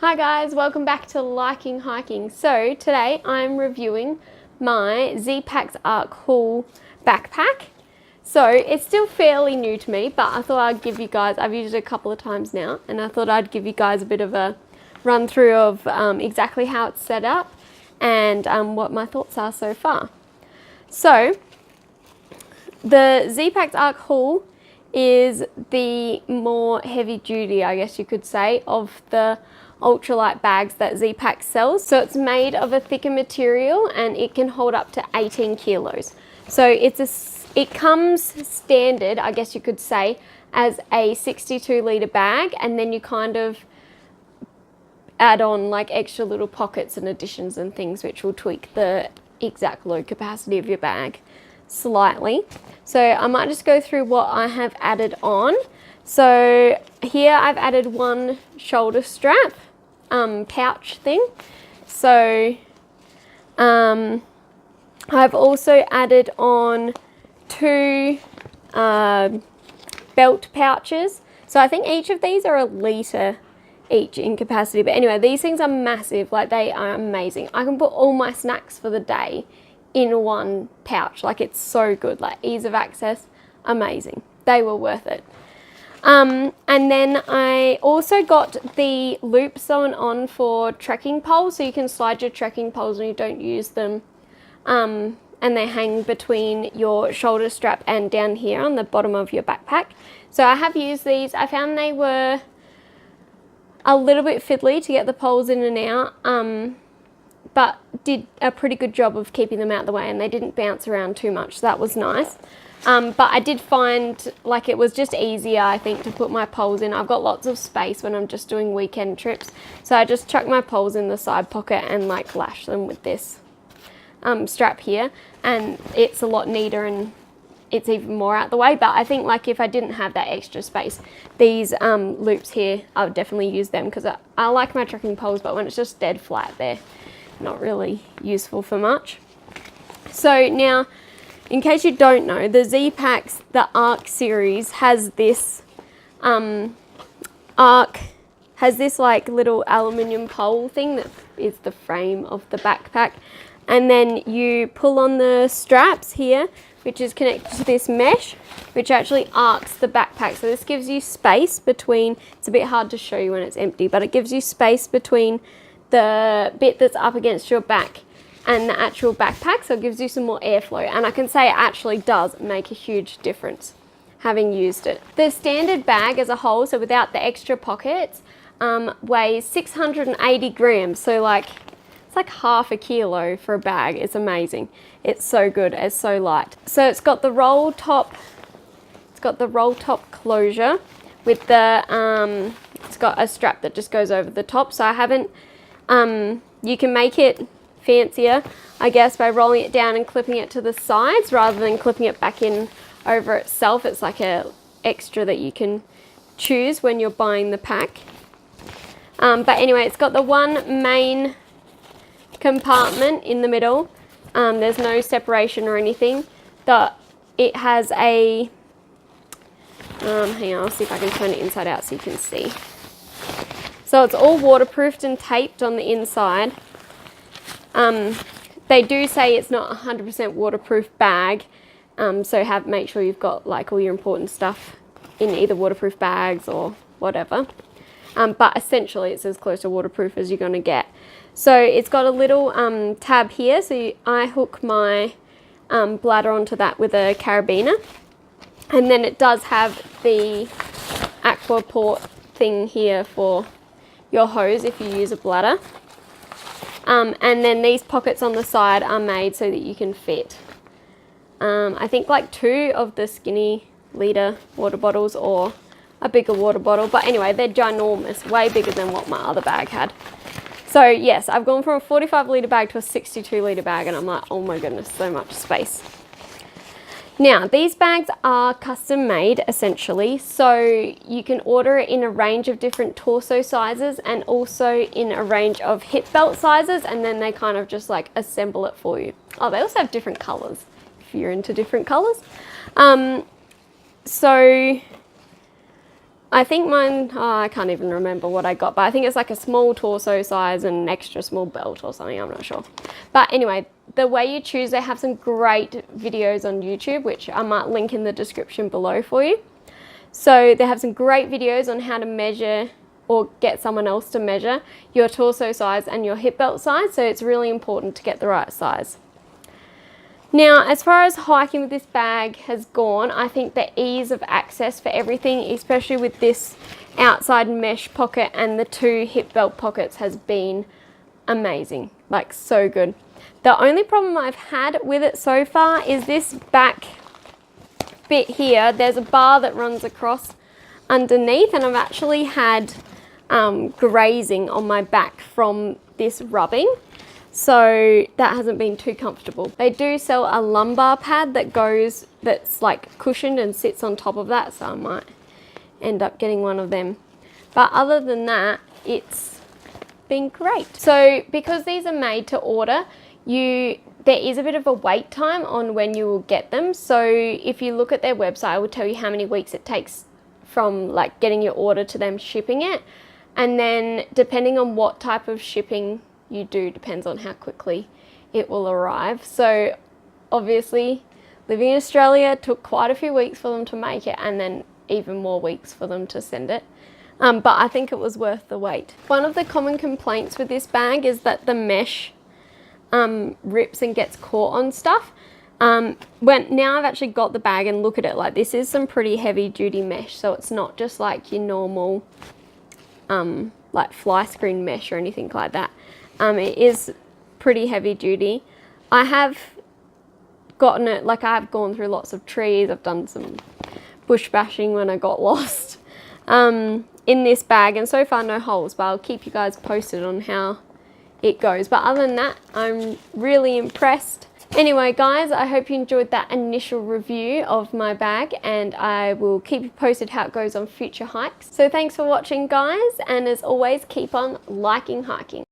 Hi guys, welcome back to Liking Hiking. So today I'm reviewing my Zpacks Arc Haul backpack. So it's still fairly new to me, but I thought I'd give you guys, I've used it a couple of times now, and I thought I'd give you guys a bit of a run through of exactly how it's set up and what my thoughts are so far. So the Zpacks Arc Haul is the more heavy duty, I guess you could say, of the ultralight bags that Zpacks sells. So it's made of a thicker material and it can hold up to 18 kilos. So it comes standard, I guess you could say, as a 62 litre bag, and then you kind of add on like extra little pockets and additions and things which will tweak the exact load capacity of your bag slightly. So I might just go through what I have added on. So here I've added one shoulder strap pouch thing. So I've also added on two belt pouches. So I think each of these are a litre each in capacity. But anyway, these things are massive. Like, they are amazing. I can put all my snacks for the day in one pouch. Like, it's so good. Like, ease of access, amazing. They were worth it. And then I also got the loops on for trekking poles, so you can slide your trekking poles when you don't use them, and they hang between your shoulder strap and down here on the bottom of your backpack. So I have used these. I found they were a little bit fiddly to get the poles in and out, but did a pretty good job of keeping them out of the way, and they didn't bounce around too much, so that was nice. But I did find like it was just easier, I think, to put my poles in. I've got lots of space when I'm just doing weekend trips, so I just chuck my poles in the side pocket and like lash them with this strap here, and it's a lot neater and it's even more out the way. But I think like if I didn't have that extra space, these loops here, I would definitely use them, because I like my trekking poles, but when it's just dead flat, they're not really useful for much. So now, in case you don't know, the Zpacks, the Arc series, has this like little aluminium pole thing that is the frame of the backpack, and then you pull on the straps here, which is connected to this mesh, which actually arcs the backpack. So this gives you space between, it's a bit hard to show you when it's empty, but it gives you space between the bit that's up against your back and the actual backpack, so it gives you some more airflow, and I can say it actually does make a huge difference having used it. The standard bag as a whole, so without the extra pockets, weighs 680 grams, so like it's like half a kilo for a bag. It's amazing. It's so good. It's so light. So it's got the roll top. It's got the roll top closure with the it's got a strap that just goes over the top. So I haven't. You can make it fancier, I guess, by rolling it down and clipping it to the sides rather than clipping it back in over itself. It's like a extra that you can choose when you're buying the pack. But anyway, it's got the one main compartment in the middle. There's no separation or anything. It has a hang on, I'll see if I can turn it inside out so you can see. So it's all waterproofed and taped on the inside. They do say it's not 100% waterproof bag, so make sure you've got like all your important stuff in either waterproof bags or whatever. But essentially it's as close to waterproof as you're going to get. So it's got a little tab here, so I hook my bladder onto that with a carabiner, and then it does have the aqua port thing here for your hose if you use a bladder. And then these pockets on the side are made so that you can fit, I think, like 2 of the skinny litre water bottles or a bigger water bottle. But anyway, they're ginormous, way bigger than what my other bag had. So yes, I've gone from a 45 litre bag to a 62 litre bag, and I'm like, oh my goodness, so much space. Now, these bags are custom made essentially, so you can order it in a range of different torso sizes and also in a range of hip belt sizes, and then they kind of just like assemble it for you. Oh, they also have different colours if you're into different colours. So I think mine, I can't even remember what I got, but I think it's like a small torso size and an extra small belt or something, I'm not sure. But anyway, the way you choose, they have some great videos on YouTube, which I might link in the description below for you. So they have some great videos on how to measure or get someone else to measure your torso size and your hip belt size. So it's really important to get the right size. Now, as far as hiking with this bag has gone, I think the ease of access for everything, especially with this outside mesh pocket and the 2 hip belt pockets, has been amazing, like so good. The only problem I've had with it so far is this back bit here. There's a bar that runs across underneath, and I've actually had grazing on my back from this rubbing. So that hasn't been too comfortable. They do sell a lumbar pad that's like cushioned and sits on top of that, so I might end up getting one of them. But other than that, it's been great. So because these are made to order, there is a bit of a wait time on when you will get them. So if you look at their website, it will tell you how many weeks it takes from like getting your order to them shipping it. And then depending on what type of shipping you do, depends on how quickly it will arrive. So obviously living in Australia, it took quite a few weeks for them to make it, and then even more weeks for them to send it. But I think it was worth the wait. One of the common complaints with this bag is that the mesh rips and gets caught on stuff. Now I've actually got the bag and look at it, like this is some pretty heavy duty mesh, so it's not just like your normal like fly screen mesh or anything like that. It is pretty heavy duty. I have gotten it, like I've gone through lots of trees, I've done some bush bashing when I got lost in this bag, and so far no holes, but I'll keep you guys posted on how it goes. But other than that, I'm really impressed. Anyway guys, I hope you enjoyed that initial review of my bag, and I will keep you posted how it goes on future hikes. So thanks for watching guys, and as always, keep on liking hiking.